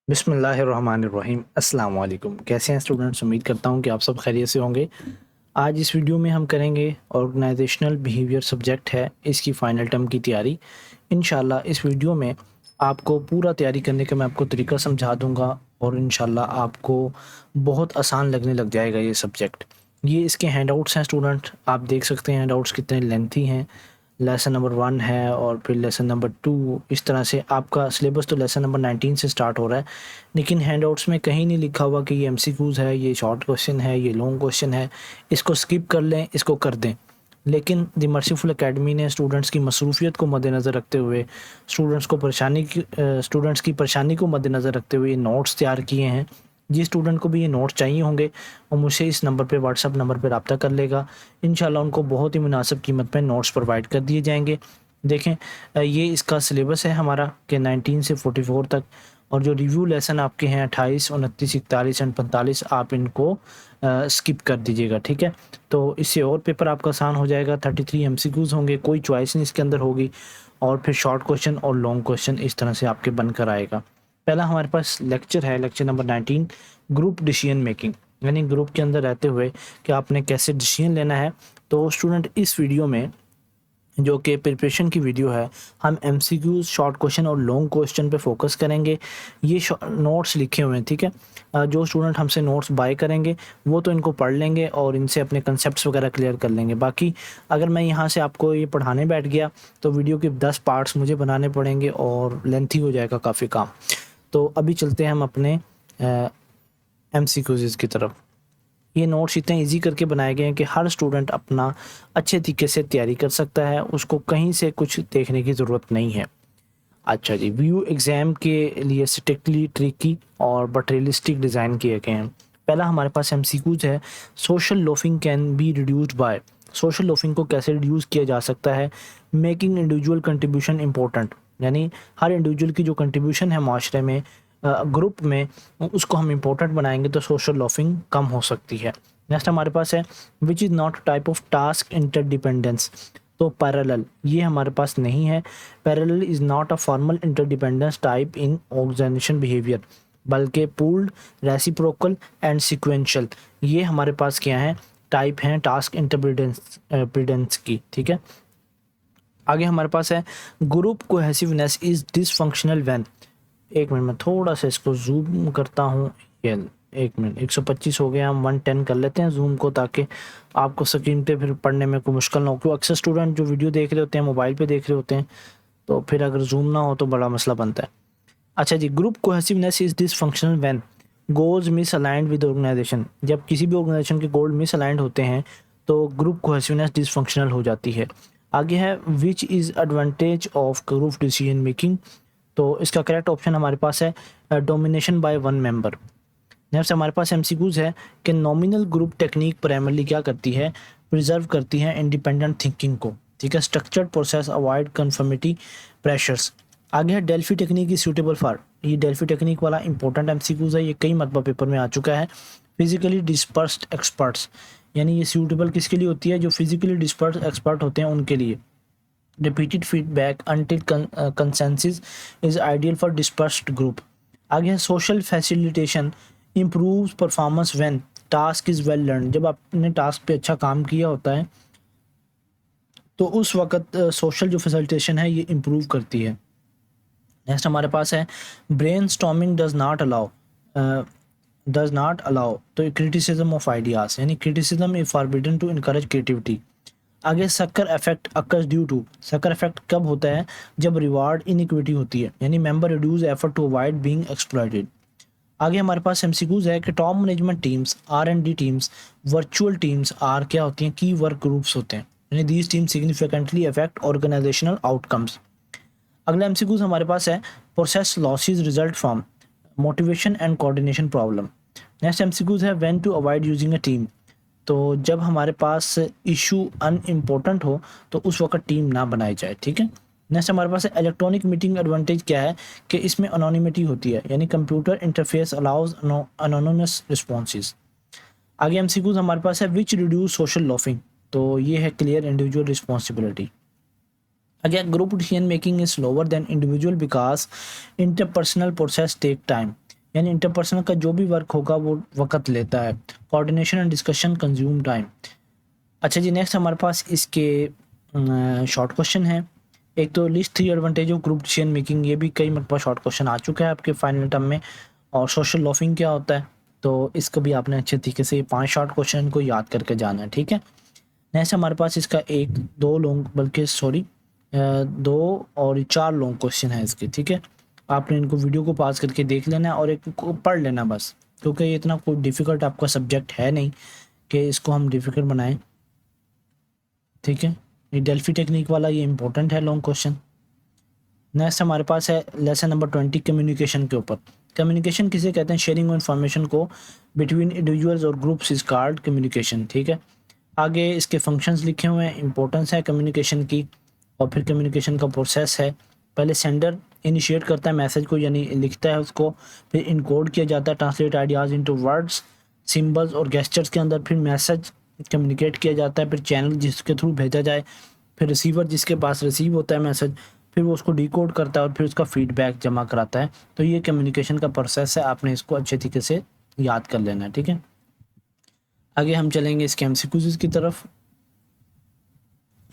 बिस्मिल्लाहिर्रहमानिर्रहीम अस्सलाम वालेकुम। कैसे हैं स्टूडेंट्स? उम्मीद करता हूँ कि आप सब खैरियत से होंगे। आज इस वीडियो में हम करेंगे ऑर्गेनाइजेशनल बिहेवियर सब्जेक्ट है, इसकी फ़ाइनल टर्म की तैयारी। इंशाल्लाह इस वीडियो में आपको पूरा तैयारी करने का मैं आपको तरीका समझा दूँगा और इंशाल्लाह आपको बहुत आसान लगने लग जाएगा ये सब्जेक्ट। ये इसके हैंडआउट्स हैं स्टूडेंट, आप देख सकते हैं हैंडआउट्स कितने लेंथी हैं। लेसन नंबर 1 है और फिर लेसन नंबर 2, इस तरह से आपका सिलेबस तो लेसन नंबर 19 से स्टार्ट हो रहा है, लेकिन हैंडआउट्स में कहीं नहीं लिखा हुआ कि ये एमसीक्यूज़ है, ये शॉर्ट क्वेश्चन है, ये लॉन्ग क्वेश्चन है, इसको स्किप कर लें, इसको कर दें। लेकिन द मर्सीफुल एकेडमी ने स्टूडेंट्स की मसरूफियत को मद्देनज़र रखते हुए, स्टूडेंट्स की परेशानी को मद्देनज़र रखते हुए नोट्स तैयार किए हैं। जिस स्टूडेंट को भी ये नोट्स चाहिए होंगे वो मुझसे इस नंबर पे व्हाट्सअप नंबर पे रब्ता कर लेगा। इंशाल्लाह उनको बहुत ही मुनासिब कीमत पे नोट्स प्रोवाइड कर दिए जाएंगे। देखें, ये इसका सिलेबस है हमारा कि 19 से 44 तक, और जो रिव्यू लेसन आपके हैं 28, 29, 41 एंड 45, आप इनको स्किप कर दीजिएगा, ठीक है। तो इससे और पेपर आपका आसान हो जाएगा। 33 एमसीक्यूज़ होंगे, कोई चॉइस नहीं इसके अंदर होगी, और फिर शॉर्ट क्वेश्चन और लॉन्ग क्वेश्चन इस तरह से आपके बनकर आएगा। पहला हमारे पास लेक्चर है, lecture number 19, group decision making, यानी ग्रुप के अंदर रहते हुए कि आपने कैसे डिसीजन लेना है। तो स्टूडेंट इस वीडियो में, जो कि प्रिपरेशन की वीडियो है, हम एमसीक्यूज, शॉर्ट क्वेश्चन और लॉन्ग क्वेश्चन पे फोकस करेंगे। ये नोट्स लिखे हुए हैं, ठीक है। जो स्टूडेंट हमसे नोट्स बाय करेंगे वो तो इनको पढ़ लेंगे और इनसे अपने कंसेप्ट्स वगैरह क्लियर कर लेंगे। बाकी अगर मैं यहाँ से आपको ये पढ़ाने बैठ गया तो वीडियो के 10 पार्ट्स मुझे बनाने पड़ेंगे और लेंथी हो जाएगा काफ़ी काम। तो अभी चलते हैं हम अपने एमसीक्यूज़ की तरफ। ये नोट्स इतने इजी करके बनाए गए हैं कि हर स्टूडेंट अपना अच्छे तरीके से तैयारी कर सकता है, उसको कहीं से कुछ देखने की ज़रूरत नहीं है। अच्छा जी, व्यू एग्ज़ाम के लिए स्ट्रिक्टली ट्रिकी और बट रियलिस्टिक डिज़ाइन किए गए हैं। पहला हमारे पास एमसीक्यूज़ है, social loafing can be reduced by. Social loafing को कैसे रिड्यूस किया जा सकता है? मेकिंग इंडिविजुअल कंट्रीब्यूशन इम्पोर्टेंट, यानी हर इंडिविजुअल की जो कंट्रीब्यूशन है माशरे में, ग्रुप में, उसको हम इम्पोर्टेंट बनाएंगे तो सोशल लोफिंग कम हो सकती है। नेक्स्ट हमारे पास है, which is not type of task interdependence. तो पैरेलल ये हमारे पास नहीं है। Parallel is not a formal interdependence type in organization behaviour, बल्कि पूल्ड, रेसिप्रोकल एंड सिक्वेंशियल, ये हमारे पास क्या है, टाइप हैं टास्क इंटरडिपेंडेंस की, ठीक है। आगे हमारे पास है, group cohesiveness is dysfunctional when. एक मिनट में थोड़ा सा इसको जूम करता हूँ। ये एक मिनट, 125 हो गया, हम 110 कर लेते हैं जूम को, ताकि आपको स्क्रीन पे फिर पढ़ने में कोई मुश्किल ना हो। क्योंकि अक्सर स्टूडेंट जो वीडियो देख रहे होते हैं मोबाइल पे देख रहे होते हैं, तो फिर अगर जूम ना हो तो बड़ा मसला बनता है। अच्छा जी, group cohesiveness is dysfunctional when goals misaligned with organization. जब किसी भी ऑर्गेनाइजेशन के गोल मिस अलाइंड होते हैं तो ग्रुप कोहेसिवनेस डिसफंक्शनल हो जाती है। आगे है, which is advantage of group decision making. तो इसका करेक्ट ऑप्शन हमारे पास है domination by one member. Next हमारे पास एमसीक्यूज है कि नॉमिनल ग्रुप टेक्निक प्राइमरली क्या करती है, प्रिजर्व करती है इंडिपेंडेंट थिंकिंग को, ठीक है। Structured process avoid conformity pressures. आगे है, Delphi technique is suitable for. ये डेल्फी टेक्निक वाला इंपॉर्टेंट एमसीक्यूज है, ये कई मरतबा पेपर में आ चुका है। फिजिकली डिस्पर्स्ड एक्सपर्ट्स, यानी ये सूटेबल किसके लिए होती है, जो फिजिकली डिस्पर्स्ड एक्सपर्ट होते हैं उनके लिए। Repeated feedback until consensus is ideal for dispersed group। आगे है, social facilitation improves performance when task is well learn. जब आपने टास्क पे अच्छा काम किया होता है तो उस वक्त सोशल जो फैसिलिटेशन है ये इम्प्रूव करती है। नेक्स्ट हमारे पास है, brainstorming does not allow to criticism of ideas, यानी criticism is forbidden to encourage creativity. आगे, sucker effect occurs due to. Sucker effect कब होता है, जब रिवार्ड इनइक्विटी होती है, यानी member reduce effort to avoid being exploited. आगे हमारे पास एमसीक्यूज है कि top management teams, R&D teams, virtual teams are क्या होती हैं, की वर्क ग्रुप्स होते हैं, यानी these team significantly affect organizational outcomes. अगला एमसीक्यूज हमारे पास है, process losses result from motivation and coordination problem. Next MCQs है, when to avoid using a team. तो जब हमारे पास इशू अनइम्पोर्टेंट हो तो उस वक्त टीम ना बनाई जाए, ठीक है। नेक्स्ट हमारे पास इलेक्ट्रॉनिक मीटिंग एडवांटेज क्या है, कि इसमें अनोनिमिटी होती है, यानी computer interface allows anonymous responses. आगे एमसीक्यूज हमारे पास है, विच रिड्यूस सोशल लॉफिंग। तो ये है clear individual responsibility. Again, group decision making is slower than individual because interpersonal process take time. यानी इंटरपर्सनल का जो भी वर्क होगा वो वक्त लेता है। Coordination and discussion consume time. अच्छा जी, नेक्स्ट हमारे पास इसके शॉर्ट क्वेश्चन है। एक तो list 3 advantage of group decision making, ये भी कई मरतबा शॉर्ट क्वेश्चन आ चुका है आपके फाइनल टर्म में। और सोशल लॉफिंग क्या होता है, तो इसको भी आपने अच्छे तरीके से 5 शॉर्ट क्वेश्चन को याद करके जाना है, ठीक है। नेक्स्ट हमारे पास इसका 1, 2 लॉन्ग, बल्कि सॉरी 2 और 4 लॉन्ग क्वेश्चन है इसके, ठीक है। आपने इनको वीडियो को पॉज करके देख लेना है और एक को पढ़ लेना बस, क्योंकि ये इतना कोई डिफ़िकल्ट आपका सब्जेक्ट है नहीं कि इसको हम डिफ़िकल्ट बनाएं, ठीक है। ये डेल्फी टेक्निक वाला ये इंपॉर्टेंट है लॉन्ग क्वेश्चन। नेक्स्ट हमारे पास है लेसन नंबर 20 कम्युनिकेशन के ऊपर। कम्युनिकेशन किसे कहते हैं? शेयरिंग ऑफ इन्फॉर्मेशन को बिटवीन इंडिविजुअल्स और ग्रुप्स इज कॉल्ड कम्युनिकेशन, ठीक है। आगे इसके फंक्शंस लिखे हुए हैं, इंपॉर्टेंस है कम्युनिकेशन की, और फिर कम्युनिकेशन का प्रोसेस है। पहले सेंडर इनिशिएट करता है मैसेज को, यानी लिखता है उसको, फिर इनकोड किया जाता है, translate ideas into words, symbols और गेस्चर्स के अंदर, फिर मैसेज कम्युनिकेट किया जाता है, फिर चैनल जिसके थ्रू भेजा जाए, फिर रिसीवर जिसके पास रिसीव होता है मैसेज, फिर वो उसको डिकोड करता है और फिर उसका फीडबैक जमा कराता है। तो ये कम्युनिकेशन का प्रोसेस है, आपने इसको अच्छे तरीके से याद कर लेना है, ठीक है। आगे हम चलेंगे इसके एमसीक्यूज की तरफ।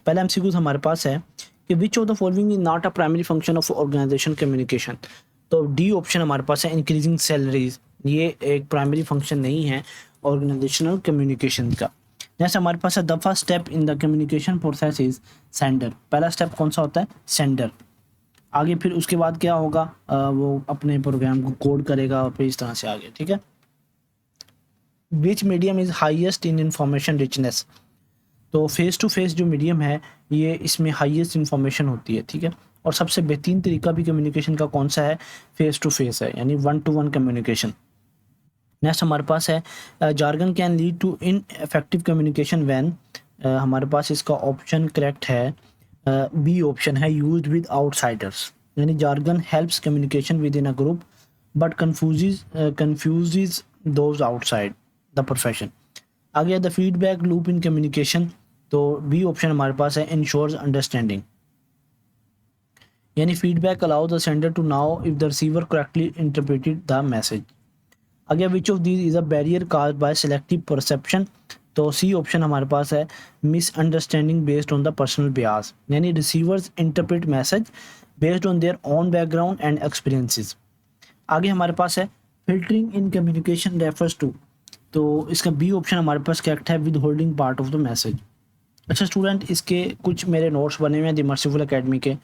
पहला एमसीक्यूज हमारे पास है कि which of the following is not a primary function of organization communication. तो डी ऑप्शन हमारे पास है इंक्रीजिंग सैलरीज, ये एक प्राइमरी फंक्शन नहीं है ऑर्गेनाइजेशनल कम्युनिकेशन का। नेक्स्ट हमारे पास है the first step in the communication process is sender. पहला स्टेप कौन सा होता है? सेंडर। आगे फिर उसके बाद क्या होगा, वो अपने प्रोग्राम को कोड करेगा और फिर इस तरह से आगे, ठीक है। विच medium is highest in information richness. तो फेस टू फेस जो मीडियम है ये इसमें हाईएस्ट इन्फॉर्मेशन होती है, ठीक है। और सबसे बेहतरीन तरीका भी कम्युनिकेशन का कौन सा है? फेस टू फेस है, यानी 1 to 1 कम्युनिकेशन। नेक्स्ट हमारे पास है jargon can lead to ineffective communication when, हमारे पास इसका ऑप्शन करेक्ट है, बी ऑप्शन है, यूज्ड विद आउटसाइडर्स। यानी jargon helps communication within a group but confuses those outside the profession. आगे the feedback loop in communication, तो B option हमारे पास है, इंश्योर्स अंडरस्टैंडिंग। यानी feedback allow the sender to know if the receiver correctly interpreted the message. Again which of these is a barrier caused by selective perception, तो C option हमारे पास है, misunderstanding based on the personal bias. यानी receivers interpret message based on their own background and experiences. आगे हमारे पास है filtering in communication refers to, तो इसका बी ऑप्शन हमारे पास करेक्ट है, withholding part of the message. अच्छा स्टूडेंट, इसके कुछ मेरे नोट्स बने हुए हैं द मर्सीफुल एकेडमी के,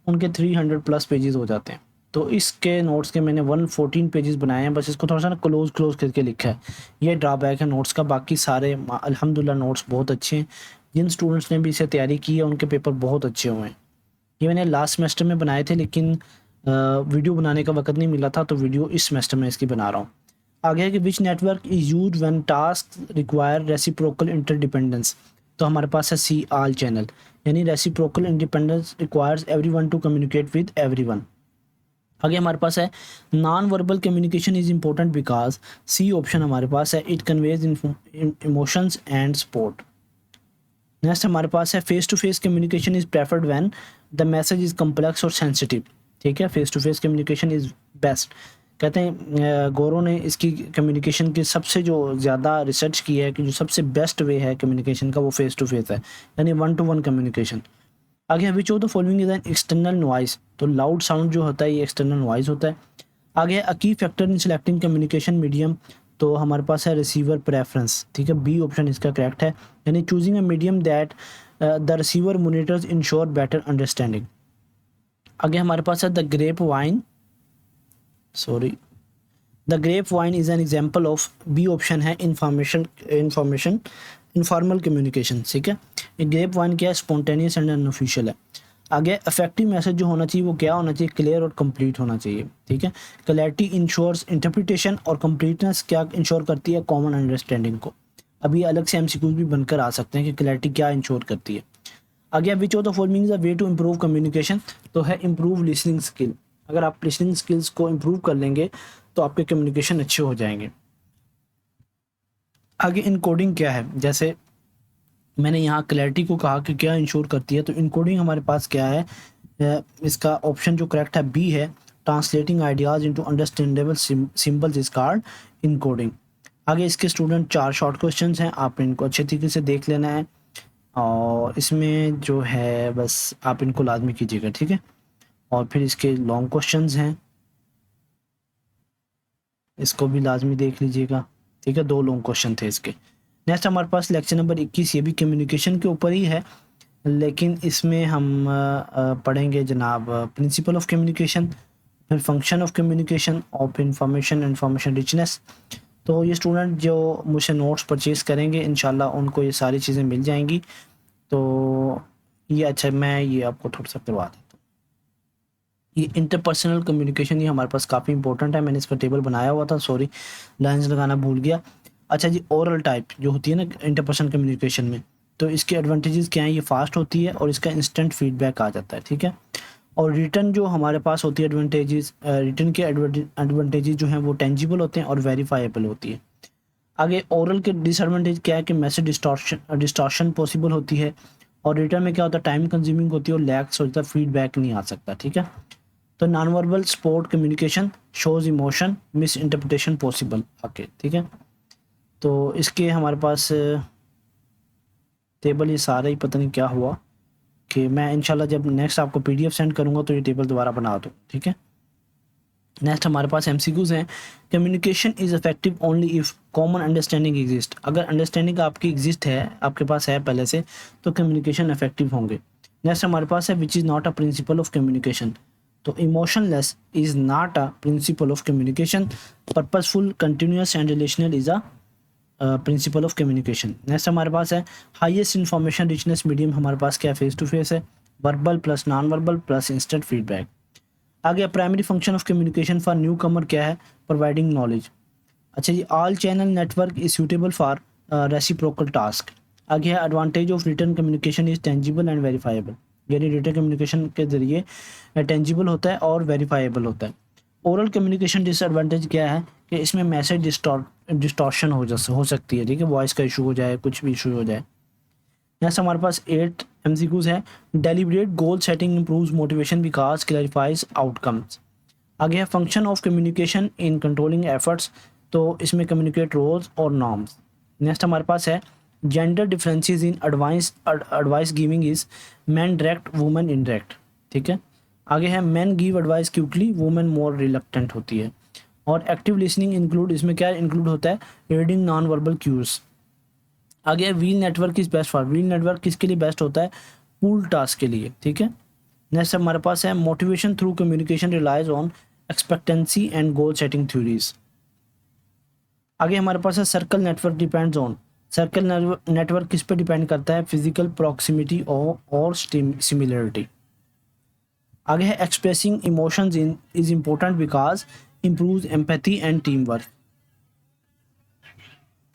उनके 300 प्लस पेजेस हो जाते हैं। तो इसके नोट्स के मैंने 114 पेजेस बनाए हैं, बस इसको थोड़ा सा ना क्लोज करके लिखा है। ये ड्रॉबैक है नोट्स का, बाकी सारे अल्हम्दुलिल्लाह नोट्स बहुत अच्छे हैं। जिन स्टूडेंट्स ने भी इसे तैयारी की है उनके पेपर बहुत अच्छे हुए हैं। ये मैंने लास्ट सेमेस्टर में बनाए थे, लेकिन वीडियो बनाने का वक्त नहीं मिला था, तो वीडियो इस सेमेस्टर में इसकी बना रहा हूँ। आगे है कि which network is use when task require reciprocal interdependence, तो हमारे पास है सी आल चैनल। यानी reciprocal independence requires everyone to communicate with everyone. आगे हमारे पास है non verbal communication is important because, C option हमारे पास है, it conveys emotions and support. Next हमारे पास है face to face communication is preferred when the message is complex और सेंसिटिव, ठीक है। Face to face communication is best. कहते हैं गौरव ने इसकी कम्युनिकेशन की सबसे जो ज़्यादा रिसर्च की है कि जो सबसे बेस्ट वे है कम्युनिकेशन का वो फेस टू फेस है, यानी 1 to 1 कम्युनिकेशन। आगे which of the following is an external noise, तो लाउड साउंड जो होता है ये एक्सटर्नल नॉइस होता है। आगे अ की factor in selecting communication medium, तो हमारे पास है रिसीवर प्रेफरेंस, ठीक है। बी ऑप्शन इसका करेक्ट है, यानी choosing a medium that the receiver monitors ensure better understanding. आगे हमारे पास है the grape wine, sorry the grape wine is an example of, B option है, इंफॉर्मेशन इनफॉर्मल कम्युनिकेशन, ठीक है। ये ग्रेप वाइन क्या है? स्पॉन्टेनियस एंड अनऑफिशियल है। आगे इफेक्टिव मैसेज जो होना चाहिए वो क्या होना चाहिए? क्लियर और कंप्लीट होना चाहिए, ठीक है। क्लैरिटी इंश्योर्स इंटरप्रिटेशन, और कंप्लीटनेस क्या इंश्योर करती है? कॉमन अंडरस्टैंडिंग को। अभी अलग से एमसीक्यूज भी बनकर आ सकते हैं कि क्लैरिटी क्या इंश्योर करती है। आगे which of the following is a way to improve communication, तो है इम्प्रूव लिसनिंग स्किल। अगर आप लिसनिंग स्किल्स को इम्प्रूव कर लेंगे तो आपके कम्युनिकेशन अच्छे हो जाएंगे। आगे इनकोडिंग क्या है? जैसे मैंने यहाँ क्लैरिटी को कहा कि क्या इंश्योर करती है, तो इनकोडिंग हमारे पास क्या है? इसका ऑप्शन जो करेक्ट है बी है, translating ideas into understandable symbols is called encoding. आगे इसके स्टूडेंट 4 शॉर्ट क्वेश्चंस हैं, आप इनको अच्छे तरीके से देख लेना है और इसमें जो है बस आप इनको लाजमी कीजिएगा, ठीक है। और फिर इसके लॉन्ग क्वेश्चंस हैं, इसको भी लाजमी देख लीजिएगा, ठीक है। 2 लॉन्ग क्वेश्चन थे इसके। नेक्स्ट हमारे पास लेक्चर नंबर 21, ये भी कम्युनिकेशन के ऊपर ही है, लेकिन इसमें हम पढ़ेंगे जनाब प्रिंसिपल ऑफ कम्युनिकेशन, फिर फंक्शन ऑफ कम्युनिकेशन और फिर इंफॉर्मेशन रिचनेस। तो ये स्टूडेंट जो मुझसे नोट्स परचेज़ करेंगे इंशाल्लाह उनको ये सारी चीज़ें मिल जाएंगी। तो ये अच्छा, मैं ये आपको थोड़ा सा करवा देता हूँ। ये इंटरपर्सनल कम्युनिकेशन, ये हमारे पास काफ़ी इंपॉर्टेंट है, मैंने इसका टेबल बनाया हुआ था, सॉरी लाइंस लगाना भूल गया। अच्छा जी, ओरल टाइप जो होती है ना इंटरपर्सनल कम्युनिकेशन में, तो इसके एडवांटेजेस क्या हैं, ये फास्ट होती है और इसका इंस्टेंट फीडबैक आ जाता है, ठीक है। और रिटर्न जो हमारे पास होती है एडवांटेजेस, रिटर्न के एडवांटेजेस जो हैं वो टेंजिबल होते हैं और वेरीफाइबल होती है। आगे ओरल के डिसएडवांटेज क्या है कि मैसेज डिस्टॉर्शन पॉसिबल होती है, और रिटर्न में क्या होता है टाइम कंज्यूमिंग होती है और लैक्स होता है, फीडबैक नहीं आ सकता, ठीक है। तो non verbal support communication shows emotion miss interpretation possible, okay, ठीक है। तो इसके हमारे पास टेबल ये सारा ही पता नहीं क्या हुआ कि मैं इंशाल्लाह जब नेक्स्ट आपको पीडीएफ सेंड करूँगा तो ये टेबल दोबारा बना दूँ, ठीक है। नेक्स्ट हमारे पास एमसीक्यूज़ हैं। Communication is effective only if common understanding exist. अगर अंडरस्टैंडिंग आपकी एग्जिस्ट है, आपके पास है पहले से, तो कम्युनिकेशन इफेक्टिव होंगे। नेक्स्ट हमारे पास है which is not a principle of communication. तो emotionless is not a principle of communication, purposeful continuous and relational is a principle of communication. Next हमारे पास है हाईएस्ट इन्फॉर्मेशन रिचनेस मीडियम, हमारे पास क्या फेस टू फेस है, verbal plus non verbal plus instant feedback. आगे primary function of communication for newcomer क्या है, प्रोवाइडिंग नॉलेज। अच्छा जी, all channel network is suitable for reciprocal task. आगे है advantage of return communication is tangible and verifiable, यानी return communication के जरिए टेंजिबल होता है और वेरीफाइबल होता है। ओरल कम्युनिकेशन डिसएडवांटेज क्या है कि इसमें मैसेज डिस्टॉर्शन हो सकती है, ठीक है, वॉइस का इशू हो जाए, कुछ भी इशू हो जाए। नेक्स्ट हमारे पास 8 एमसीक्यूज है। Deliberate goal setting improves motivation because clarifies outcomes. आगे है function of communication in controlling efforts, तो इसमें कम्युनिकेट रोल्स और नॉर्म्स। नेक्स्ट हमारे पास है gender differences in advice giving is man direct women indirect, ठीक है। आगे है man give advice quickly, women more reluctant होती है। और एक्टिव लिसनिंग इंक्लूड, इसमें क्या इंक्लूड होता है, रीडिंग नॉन वर्बल क्यूज। आगे wheel network is best for, wheel network किसके लिए बेस्ट होता है, पूल टास्क के लिए, ठीक है। नेक्स्ट हमारे पास है motivation through communication relies on expectancy and goal setting theories. आगे हमारे पास है circle network depends on, circle network किस पे डिपेंड करता है, फिजिकल प्रॉक्सिमिटी और सिमिलरिटी। आगे है expressing emotions in is important because improves empathy and team work.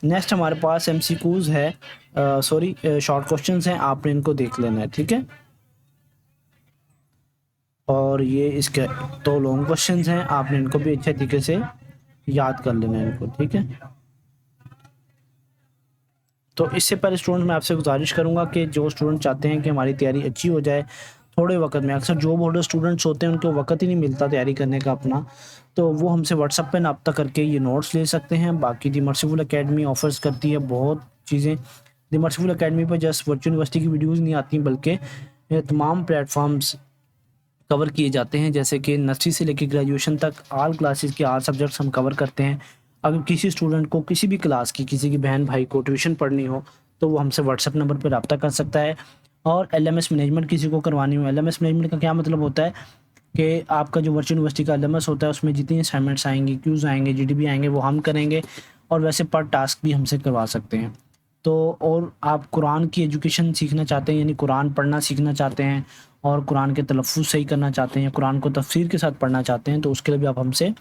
Next हमारे पास एमसीक्यूज है, सॉरी शॉर्ट क्वेश्चंस हैं, आपने इनको देख लेना है, ठीक है। और ये इसके 2 लॉन्ग क्वेश्चंस हैं, आपने इनको भी अच्छे तरीके से याद कर लेना है इनको, ठीक है। तो इससे पहले स्टूडेंट मैं आपसे गुजारिश करूंगा कि जो स्टूडेंट चाहते हैं कि हमारी तैयारी अच्छी हो जाए थोड़े वक्त में, अक्सर जॉब होल्डर स्टूडेंट्स होते हैं उनको वक्त ही नहीं मिलता तैयारी करने का अपना, तो वो हमसे व्हाट्सएप पे रब्ता करके ये नोट्स ले सकते हैं। बाकी दी मर्सीफुल एकेडमी ऑफर्स करती है बहुत चीज़ें। दी मर्सीफुल एकेडमी पर जस्ट वर्चुअल यूनिवर्सिटी की वीडियोज़ नहीं आती बल्कि तमाम प्लेटफॉर्म्स कवर किए जाते हैं, जैसे कि नर्सरी से लेकर ग्रेजुएशन तक ऑल क्लासेस के 8 सब्जेक्ट्स हम कवर करते हैं। अगर किसी स्टूडेंट को किसी भी क्लास की किसी की बहन भाई को ट्यूशन पढ़नी हो तो वो हमसे व्हाट्सएप नंबर पर रब्ता कर सकता है। और एलएमएस मैनेजमेंट किसी को करवानी हो, एलएमएस मैनेजमेंट का क्या मतलब होता है कि आपका जो वर्चुअल यूनिवर्सिटी का एलएमएस होता है उसमें जितनी असाइनमेंट्स आएंगी, क्यूज़ आएंगे, जीडीबी आएंगे, वो हम करेंगे। और वैसे पर टास्क भी हमसे करवा सकते हैं। तो और आप कुरान की एजुकेशन सीखना चाहते हैं, यानी कुरान पढ़ना सीखना चाहते हैं और कुरान के तलफ़्फ़ुज़ सही करना चाहते हैं, कुरान को तफसीर के साथ पढ़ना चाहते हैं, तो उसके लिए भी आप हमसे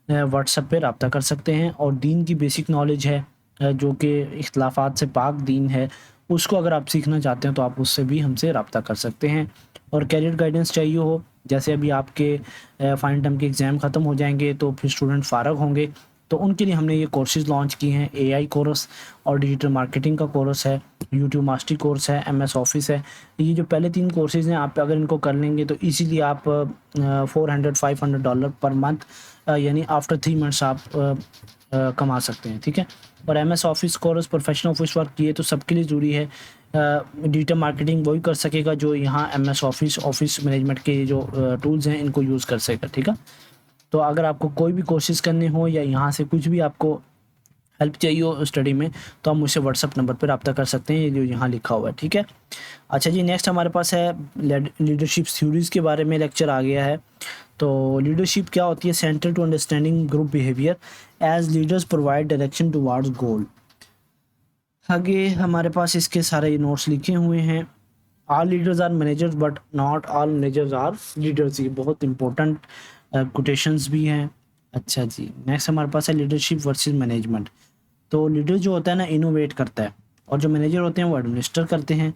व्हाट्सएप पे रब्ता कर सकते हैं। और दीन की बेसिक नॉलेज है जो कि इख्तिलाफ़ात से पाक दीन है, उसको अगर आप सीखना चाहते हैं तो आप उससे भी हमसे रब्ता कर सकते हैं। और कैरियर गाइडेंस चाहिए हो, जैसे अभी आपके फाइनल टर्म के एग्ज़ाम ख़त्म हो जाएंगे तो फिर स्टूडेंट फ़ारग होंगे, तो उनके लिए हमने ये कोर्सेज़ लॉन्च किए हैं। एआई कोर्स और डिजिटल मार्केटिंग का कोर्स है, यूट्यूब मास्टरी कोर्स है, एमएस ऑफिस है। ये जो पहले 3 कोर्सेज़ हैं, आप अगर इनको कर लेंगे तो इजीली आप $400-500 पर मंथ यानी आफ्टर 3 मंथ्स आप कमा सकते हैं, ठीक है। और MS office course professional office work ये तो सबके लिए ज़रूरी है। डिजिटल मार्केटिंग वही कर सकेगा जो यहाँ एमएस ऑफिस मैनेजमेंट के जो टूल्स हैं इनको यूज़ कर सकेगा, ठीक है। तो अगर आपको कोई भी कोशिश करनी हो या यहाँ से कुछ भी आपको हेल्प चाहिए हो स्टडी में, तो आप मुझसे व्हाट्सअप नंबर पर रब्ता कर सकते हैं, ये जो यहाँ लिखा हुआ है, ठीक है। अच्छा जी, नेक्स्ट हमारे पास है लीडरशिप थ्योरीज़ के बारे में लेक्चर आ गया है। तो लीडरशिप क्या होती है? Centre to understanding group behaviour as leaders provide direction towards goal. आगे हमारे पास इसके सारे नोट्स लिखे हुए हैं। All leaders are managers but not all managers are leaders, ये बहुत इंपॉर्टेंट कोटेशंस भी हैं। अच्छा जी, नेक्स्ट हमारे पास है लीडरशिप वर्सेस मैनेजमेंट। तो लीडर जो होता है ना, इनोवेट करता है, और जो मैनेजर होते हैं वो एडमिनिस्टर करते हैं।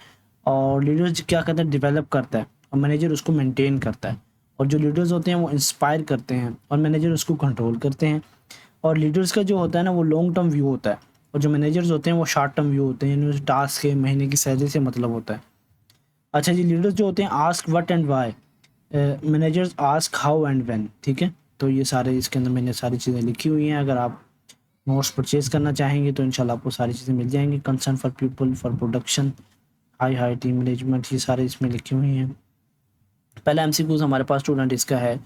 और लीडर क्या करता है? डेवलप करता है, और मैनेजर उसको मेंटेन करता है। और जो लीडर्स होते हैं वो इंस्पायर करते हैं, और मैनेजर उसको कंट्रोल करते हैं। और लीडर्स का जो होता है ना वो लॉन्ग टर्म व्यू होता है, और जो मैनेजर्स होते हैं वो शॉर्ट टर्म व्यू होते हैं, यानी टास्क के महीने की सैलरी से मतलब होता है। अच्छा जी, लीडर्स जो होते हैं ask what and why, managers ask how and when, ठीक है। तो ये सारे इसके अंदर मैंने सारी चीज़ें लिखी हुई हैं। अगर आप नोट्स परचेज़ करना चाहेंगे तो इंशाल्लाह आपको सारी चीज़ें मिल जाएंगी। Concern for people for production, hi team management, ये सारे इसमें लिखी हुई हैं। पहला एमसीक्यूज हमारे पास स्टूडेंट इसका है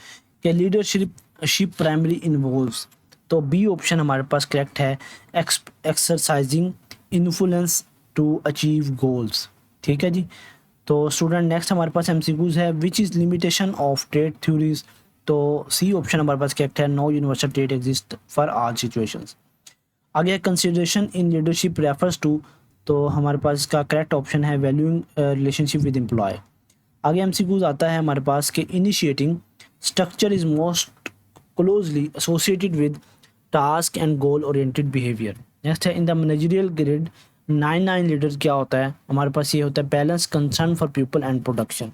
कि लीडरशिप प्राइमरी इन्वॉल्व्स, तो बी ऑप्शन हमारे पास करेक्ट है, exercising influence to achieve goals, ठीक है जी। तो स्टूडेंट नेक्स्ट हमारे पास एमसीक्यूज है, which is limitation of trade theories. तो सी ऑप्शन हमारे पास करेक्ट है, no universal trade exist for all situations. आगे consideration in leadership refers to, तो हमारे पास इसका करेक्ट ऑप्शन है वैल्यूइंग रिलेशनशिप विद एम्प्लॉय। आगे एमसीक्यूज आता है हमारे पास कि initiating structure is most closely associated with task and goal oriented behaviour. Next है in the managerial grid 9 leaders क्या होता है? हमारे पास ये होता है balance, concern for people and production.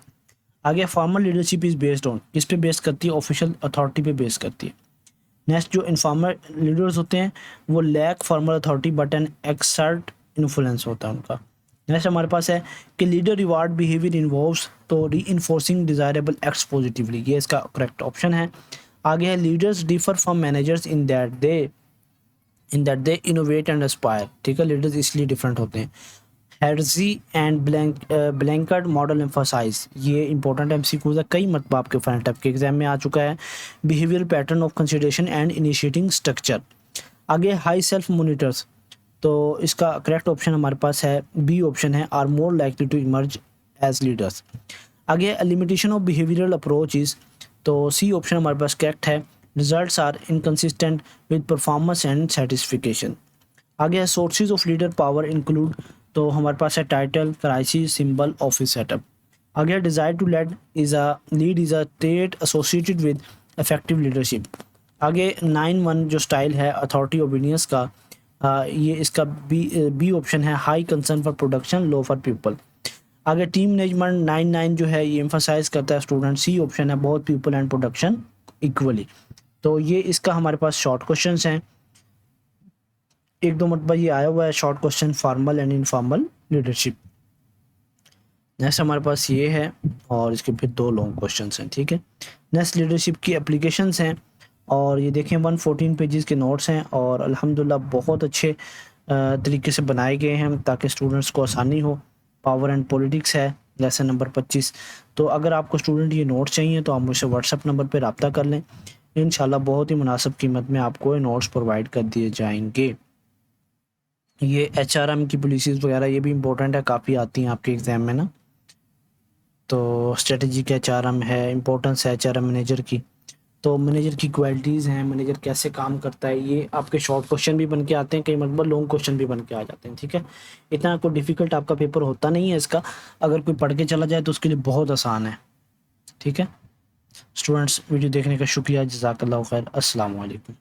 आगे formal leadership is based on, किस पे बेस करती है? ऑफिशियल अथॉरिटी पे बेस करती है। नेक्स्ट जो इनफॉर्मल लीडर्स होते हैं वो lack formal authority but an exert influence होता है उनका। नेक्स्ट हमारे पास है कि लीडर रिवार्ड बिहेवियर इन्वॉल्व्स, तो री इन्फोर्सिंग डिजायरेबल एक्ट्स पॉजिटिवली, ये इसका करेक्ट ऑप्शन है। आगे है leaders differ from managers in that they innovate and Aspire, ठीक है। लीडर्स इसलिए डिफरेंट होते हैं। हेर्जी एंड ब्लैंकर्ड मॉडल एम्फसाइज, ये इंपॉर्टेंट एमसीक्यूज है, कई मरतबा आपके फाइनल टाइप के एग्जाम में आ चुका है। Behaviour pattern of consideration and initiating structure. आगे हाई सेल्फ मोनिटर्स, तो इसका करेक्ट ऑप्शन हमारे पास है बी ऑप्शन है, are more likely to emerge as leaders. आगे limitation of behavioural approach is, तो सी ऑप्शन हमारे पास करेक्ट है, results are inconsistent with performance and satisfaction. आगे sources of leader power include, तो हमारे पास है title, crisis, symbol, office setup. आगे desire to lead is a trait associated with effective leadership. आगे 9-1 जो स्टाइल है अथॉरिटी ओबीडियंस का, ये इसका बी ऑप्शन है, high concern for production, low for people. आगे टीम मैनेजमेंट 9-9 जो है ये एम्फसाइज करता है स्टूडेंट, सी ऑप्शन है, बहुत पीपल एंड प्रोडक्शन इक्वली। तो ये इसका हमारे पास शॉर्ट क्वेश्चंस हैं, 1-2 मरतबा ये आया हुआ है short question, formal and informal leadership. Next हमारे पास ये है, और इसके फिर 2 लॉन्ग क्वेश्चंस हैं, ठीक है। नेक्स्ट लीडरशिप की एप्लीकेशंस हैं, और ये देखें 114 पेजेस के नोट्स हैं, और अल्हम्दुलिल्लाह बहुत अच्छे तरीके से बनाए गए हैं ताकि स्टूडेंट्स को आसानी हो। पावर एंड पॉलिटिक्स है लेसन नंबर 25। तो अगर आपको स्टूडेंट ये नोट्स चाहिए तो आप मुझसे व्हाट्सअप नंबर पर रब्ता कर लें, इंशाल्लाह बहुत ही मुनासिब कीमत में आपको ये नोट्स प्रोवाइड कर दिए जाएंगे। ये HRM की पॉलिसीज़ वगैरह ये भी इम्पोर्टेंट है, काफ़ी आती हैं आपके एग्ज़ाम में ना। तो स्ट्रेटजी का HRM है, इम्पोर्टेंस है HRM मैनेजर की, तो मैनेजर की क्वालिटीज़ हैं, मैनेजर कैसे काम करता है, ये आपके शॉर्ट क्वेश्चन भी बन के आते हैं, कई मतलब लॉन्ग क्वेश्चन भी बन के आ जाते हैं, ठीक है। इतना कोई डिफ़िकल्ट आपका पेपर होता नहीं है इसका, अगर कोई पढ़ के चला जाए तो उसके लिए बहुत आसान है, ठीक है। स्टूडेंट्स वीडियो देखने का शुक्रिया, जज़ाकल्लाहु खैर, अस्सलाम वालेकुम।